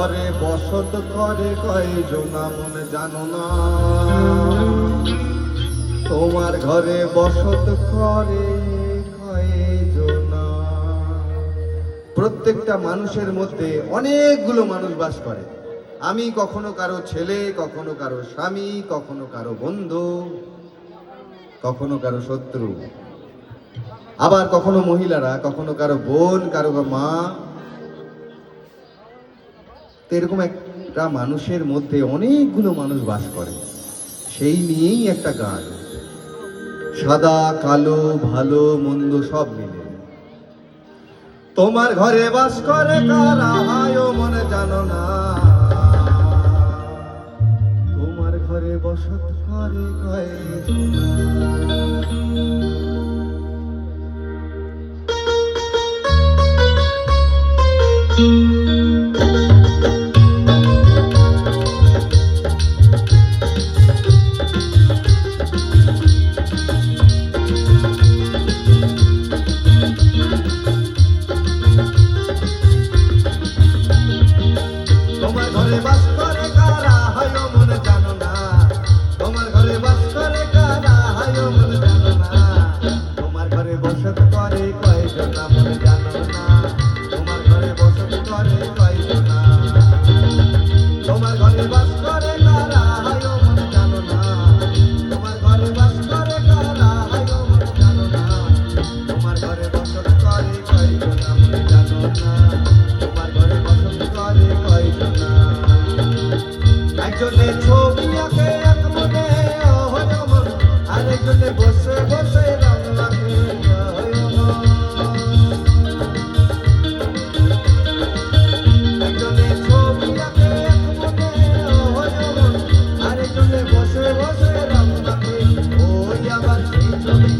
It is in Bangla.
ঘরে বসত করে কয়জন মনে জানো না, তোমার ঘরে বসত করে কয়জন। প্রত্যেকটা মানুষের মধ্যে অনেকগুলো মানুষ বাস করে। আমি কখনো কারো ছেলে, কখনো কারো স্বামী, কখনো কারো বন্ধু, কখনো কারো শত্রু, আবার কখনো মহিলারা, কখনো কারো বোন, কারো মা। এরকম একটা মানুষের মধ্যে অনেকগুলো মানুষ বাস করে, সেই নিয়েই একটা গান। সাদা কালো ভালো মন্দ সব মিলে। তোমার ঘরে বাস করে কারা হায়ও মনে জানো না, তোমার ঘরে বসত করে কয়জন। একজনে ছবি আঁকে এক মনে হয়মন, আরেকজনে বসে বসে রং মাখে হয়মন। একজনে ছবি আঁকে এক মনে হয়মন, আরেকজনে বসে বসে রং মাখে। ওই আবার সেই ছবি